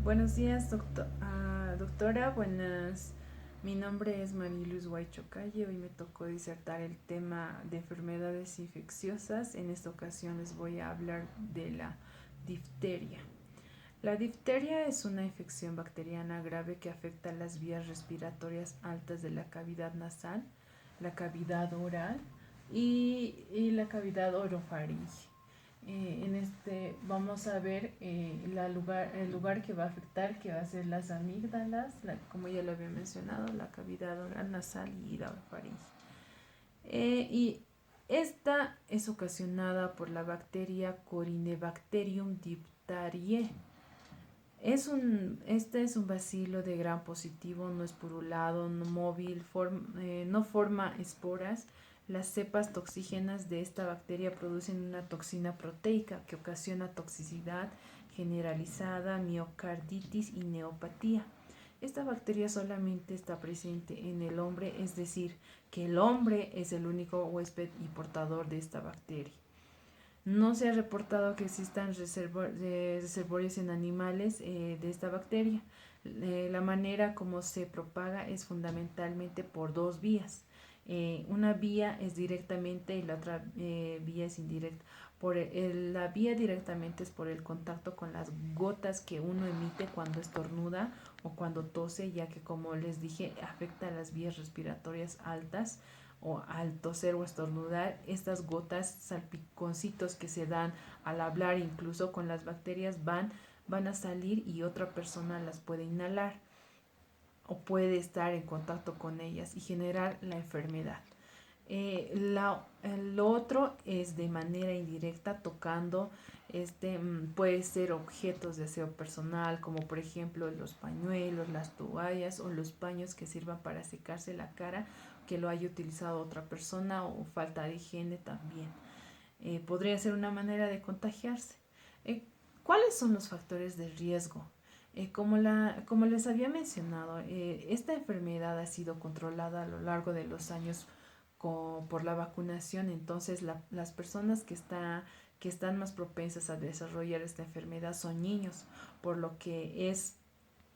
Buenos días, doctora. Buenas. Mi nombre es Mariluz Huaychocalle. Hoy me tocó disertar el tema de enfermedades infecciosas. En esta ocasión les voy a hablar de la difteria. La difteria es una infección bacteriana grave que afecta las vías respiratorias altas de la cavidad nasal, la cavidad oral y la cavidad orofaringe. En este vamos a ver el lugar que va a afectar, que va a ser las amígdalas, como ya lo había mencionado, la cavidad oral, nasal y la orofaringe. Y esta es ocasionada por la bacteria Corynebacterium diphtheriae. Este es un bacilo de gram positivo, no esporulado, no móvil, no forma esporas. Las cepas toxígenas de esta bacteria producen una toxina proteica que ocasiona toxicidad generalizada, miocarditis y neopatía. Esta bacteria solamente está presente en el hombre, es decir, que el hombre es el único huésped y portador de esta bacteria. No se ha reportado que existan reservorios en animales de esta bacteria. La manera como se propaga es fundamentalmente por dos vías. Una vía es directamente y la otra vía es indirecta. La vía directamente es por el contacto con las gotas que uno emite cuando estornuda o cuando tose, ya que, como les dije, afecta a las vías respiratorias altas, o al toser o estornudar. Estas gotas, salpiconcitos que se dan al hablar, incluso con las bacterias, van a salir y otra persona las puede inhalar o puede estar en contacto con ellas y generar la enfermedad. Lo otro es de manera indirecta, tocando, puede ser objetos de aseo personal, como por ejemplo los pañuelos, las toallas o los paños que sirvan para secarse la cara, que lo haya utilizado otra persona, o falta de higiene también. Podría ser una manera de contagiarse. Eh, ¿Cuáles son los factores de riesgo? Como les había mencionado, esta enfermedad ha sido controlada a lo largo de los años por la vacunación. Entonces las personas que están más propensas a desarrollar esta enfermedad son niños, por lo que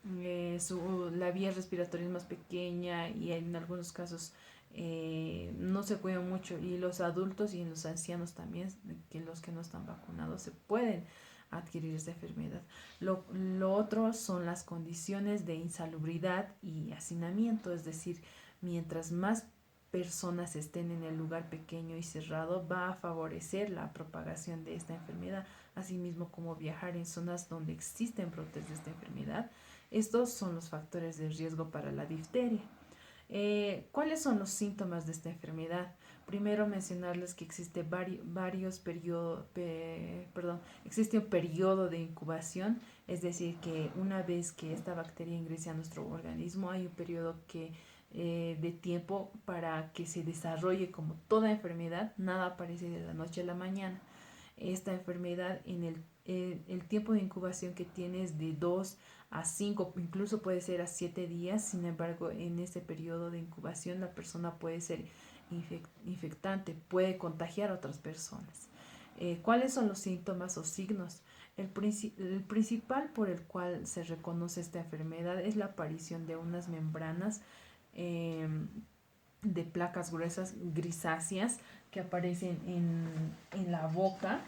la vía respiratoria es más pequeña y en algunos casos no se cuidan mucho, y los adultos y en los ancianos también, que los que no están vacunados, se pueden adquirir esta enfermedad. Lo otro son las condiciones de insalubridad y hacinamiento, es decir, mientras más personas estén en el lugar pequeño y cerrado, va a favorecer la propagación de esta enfermedad, asimismo como viajar en zonas donde existen brotes de esta enfermedad. Estos son los factores de riesgo para la difteria. ¿Cuáles son los síntomas de esta enfermedad? Primero, mencionarles que existe un periodo de incubación, es decir, que una vez que esta bacteria ingrese a nuestro organismo, hay un periodo de tiempo para que se desarrolle. Como toda enfermedad, nada aparece de la noche a la mañana. Esta enfermedad, el tiempo de incubación que tiene es de 2 a 5, incluso puede ser a 7 días. Sin embargo, en este periodo de incubación la persona puede ser infectante, puede contagiar a otras personas. ¿Cuáles son los síntomas o signos? El principal por el cual se reconoce esta enfermedad es la aparición de unas membranas eh, de placas gruesas grisáceas que aparecen en la boca,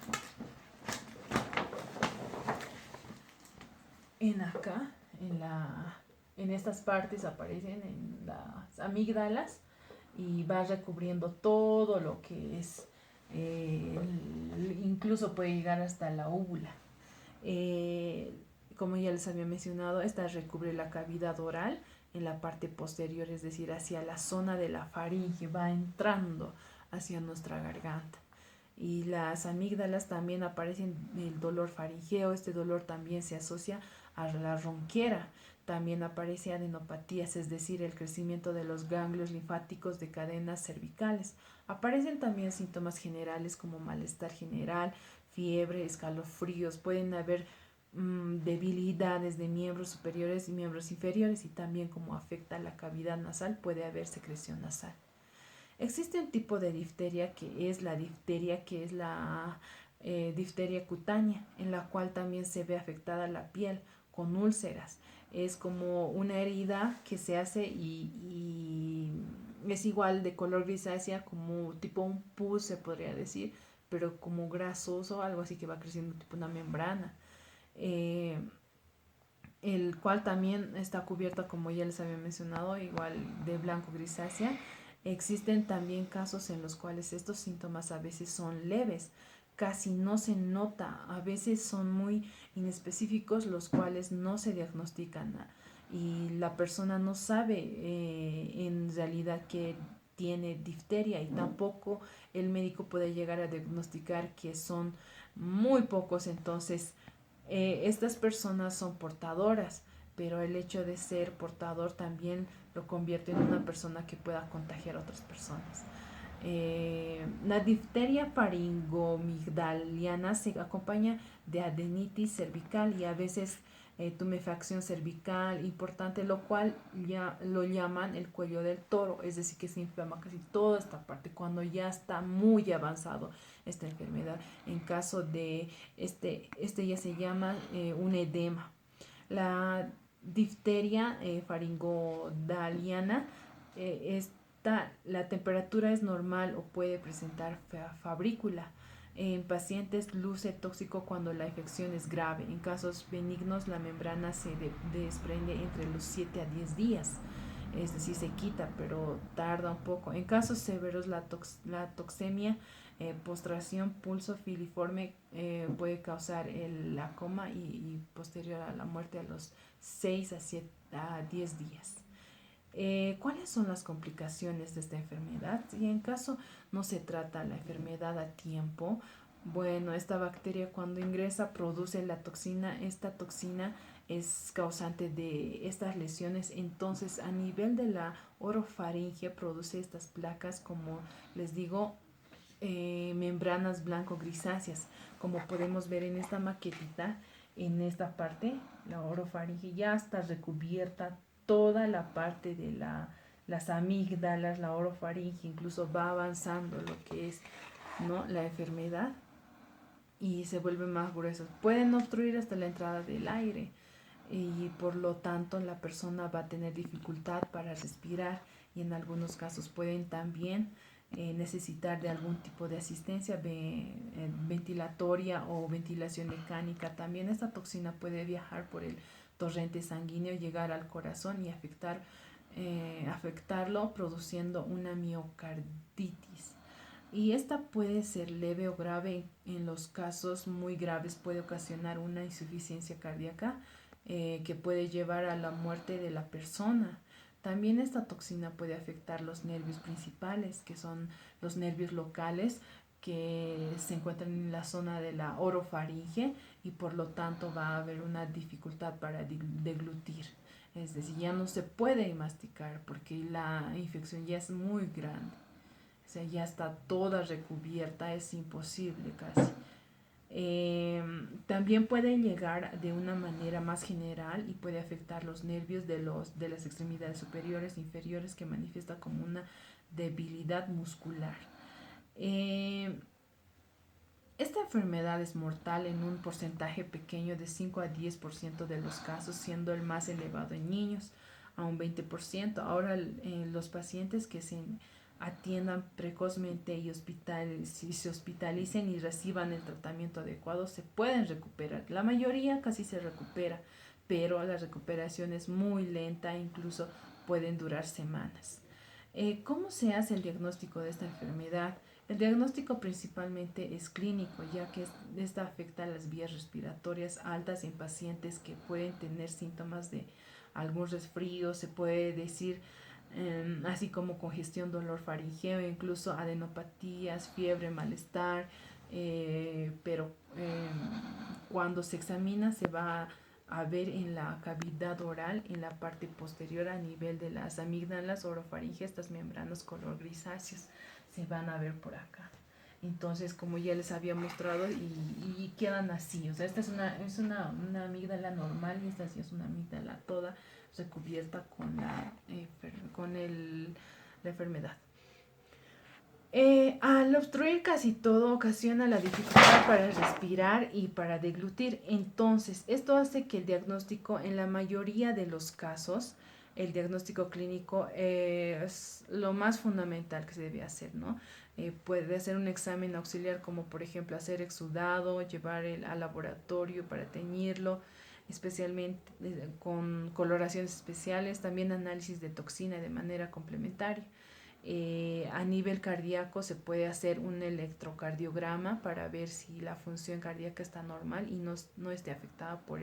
en acá, en estas partes aparecen en las amígdalas, y va recubriendo todo lo que es, incluso puede llegar hasta la úvula. Eh, como ya les había mencionado, esta recubre la cavidad oral en la parte posterior, es decir, hacia la zona de la faringe, va entrando hacia nuestra garganta. Y las amígdalas también aparecen el dolor faringeo. Este dolor también se asocia a la ronquera. También aparece adenopatías, es decir, el crecimiento de los ganglios linfáticos de cadenas cervicales. Aparecen también síntomas generales como malestar general, fiebre, escalofríos. Pueden haber debilidades de miembros superiores y miembros inferiores, y también, como afecta la cavidad nasal, puede haber secreción nasal. Existe un tipo de difteria que es la difteria cutánea, en la cual también se ve afectada la piel con úlceras. Es como una herida que se hace y es igual de color grisácea, como tipo un pus se podría decir, pero como grasoso, algo así que va creciendo tipo una membrana. Eh, el cual también está cubierta, como ya les había mencionado, igual de blanco grisácea. Existen también casos en los cuales estos síntomas a veces son leves, casi no se nota, a veces son muy inespecíficos, los cuales no se diagnostican y la persona no sabe en realidad que tiene difteria, y tampoco el médico puede llegar a diagnosticar que son muy pocos. Entonces estas personas son portadoras, pero el hecho de ser portador también lo convierte en una persona que pueda contagiar a otras personas. La difteria faringomigdaliana se acompaña de adenitis cervical y a veces tumefacción cervical importante, lo cual ya lo llaman el cuello del toro, es decir, que se inflama casi toda esta parte cuando ya está muy avanzado esta enfermedad. En caso de este ya se llama un edema. La difteria faringodaliana la temperatura es normal o puede presentar fabrícula. En pacientes luce tóxico cuando la infección es grave. En casos benignos la membrana se desprende entre los 7 a 10 días. Es decir, se quita, pero tarda un poco. En casos severos la toxemia, postración, pulso filiforme puede causar la coma y posterior a la muerte a los 6 a 10 días. ¿Cuáles son las complicaciones de esta enfermedad? Si en caso no se trata la enfermedad a tiempo, bueno, esta bacteria cuando ingresa produce la toxina. Esta toxina es causante de estas lesiones. Entonces, a nivel de la orofaringe produce estas placas, como les digo, membranas blanco-grisáceas, como podemos ver en esta maquetita. En esta parte, la orofaringe ya está recubierta toda la parte de las amígdalas, la orofaringe, incluso va avanzando lo que es, ¿no?, la enfermedad, y se vuelve más grueso. Pueden obstruir hasta la entrada del aire y por lo tanto la persona va a tener dificultad para respirar, y en algunos casos pueden también necesitar de algún tipo de asistencia ventilatoria o ventilación mecánica. También esta toxina puede viajar por el torrente sanguíneo, llegar al corazón y afectarlo, produciendo una miocarditis. Y esta puede ser leve o grave. En los casos muy graves puede ocasionar una insuficiencia cardíaca que puede llevar a la muerte de la persona. También esta toxina puede afectar los nervios principales, que son los nervios locales, que se encuentran en la zona de la orofaringe, y por lo tanto va a haber una dificultad para deglutir. Es decir, ya no se puede masticar porque la infección ya es muy grande. O sea, ya está toda recubierta, es imposible casi. También puede llegar de una manera más general y puede afectar los nervios de las extremidades superiores e inferiores, que manifiesta como una debilidad muscular. Esta enfermedad es mortal en un porcentaje pequeño de 5 a 10% de los casos, siendo el más elevado en niños, a un 20%. Ahora, los pacientes que se atiendan precozmente y si se hospitalicen y reciban el tratamiento adecuado, se pueden recuperar. La mayoría casi se recupera, pero la recuperación es muy lenta, incluso pueden durar semanas. ¿Cómo se hace el diagnóstico de esta enfermedad? El diagnóstico principalmente es clínico, ya que esta afecta a las vías respiratorias altas en pacientes que pueden tener síntomas de algún resfrío, se puede decir, así como congestión, dolor faríngeo, incluso adenopatías, fiebre, malestar, pero cuando se examina se va a ver en la cavidad oral, en la parte posterior a nivel de las amígdalas orofaringe, estas membranas color grisáceas se van a ver por acá. Entonces, como ya les había mostrado, y quedan así. O sea, esta es una amígdala normal, y esta sí es una amígdala toda recubierta con la enfermedad. Al obstruir casi todo ocasiona la dificultad para respirar y para deglutir. Entonces, esto hace que el diagnóstico, en la mayoría de los casos, el diagnóstico clínico es lo más fundamental que se debe hacer, ¿no? Puede hacer un examen auxiliar como por ejemplo hacer exudado, llevar al laboratorio para teñirlo, especialmente con coloraciones especiales, también análisis de toxina de manera complementaria. A nivel cardíaco se puede hacer un electrocardiograma para ver si la función cardíaca está normal y no esté afectada por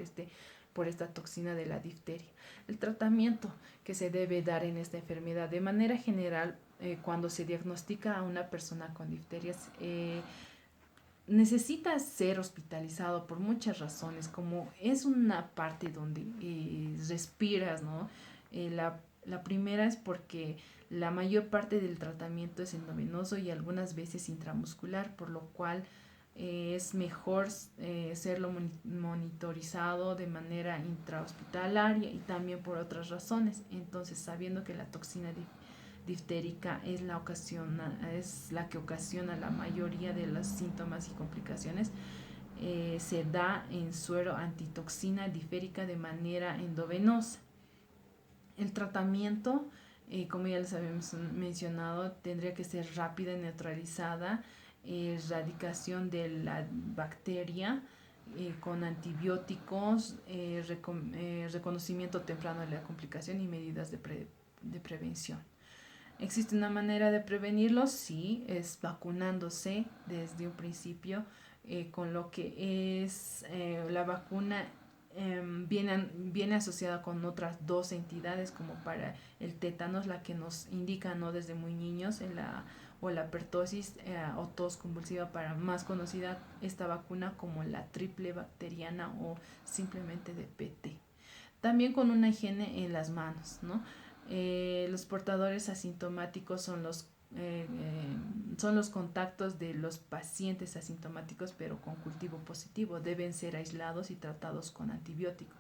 esta toxina de la difteria. El tratamiento que se debe dar en esta enfermedad de manera general, cuando se diagnostica a una persona con difterias, necesita ser hospitalizado por muchas razones, como es una parte donde respiras, ¿no? La primera es porque la mayor parte del tratamiento es endovenoso y algunas veces intramuscular, por lo cual es mejor serlo monitorizado de manera intrahospitalaria y también por otras razones. Entonces, sabiendo que la toxina diftérica es la que ocasiona la mayoría de los síntomas y complicaciones, se da en suero antitoxina diférica de manera endovenosa. El tratamiento, como ya les habíamos mencionado, tendría que ser rápida y neutralizada, erradicación de la bacteria con antibióticos, reconocimiento temprano de la complicación y medidas de prevención. ¿Existe una manera de prevenirlo? Sí, es vacunándose desde un principio, con lo que es la vacuna viene asociada con otras dos entidades, como para el tétanos, la que nos indica, ¿no?, desde muy niños, o la pertosis o tos convulsiva, para más conocida esta vacuna como la triple bacteriana o simplemente de PT. También con una higiene en las manos, ¿no? Los portadores asintomáticos son los contactos de los pacientes asintomáticos pero con cultivo positivo. Deben ser aislados y tratados con antibióticos.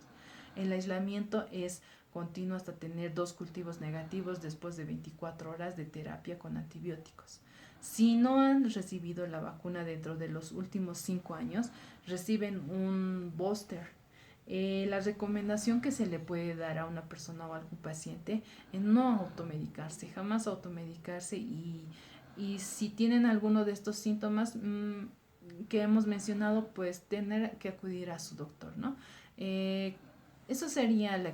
El aislamiento es continuo hasta tener 2 cultivos negativos después de 24 horas de terapia con antibióticos. Si no han recibido la vacuna dentro de los últimos 5 años, reciben un booster. La recomendación que se le puede dar a una persona o a algún paciente es no automedicarse, jamás automedicarse, y si tienen alguno de estos síntomas que hemos mencionado, pues tener que acudir a su doctor, ¿no? Eso sería la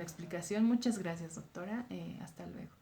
explicación. Muchas gracias, doctora. Hasta luego.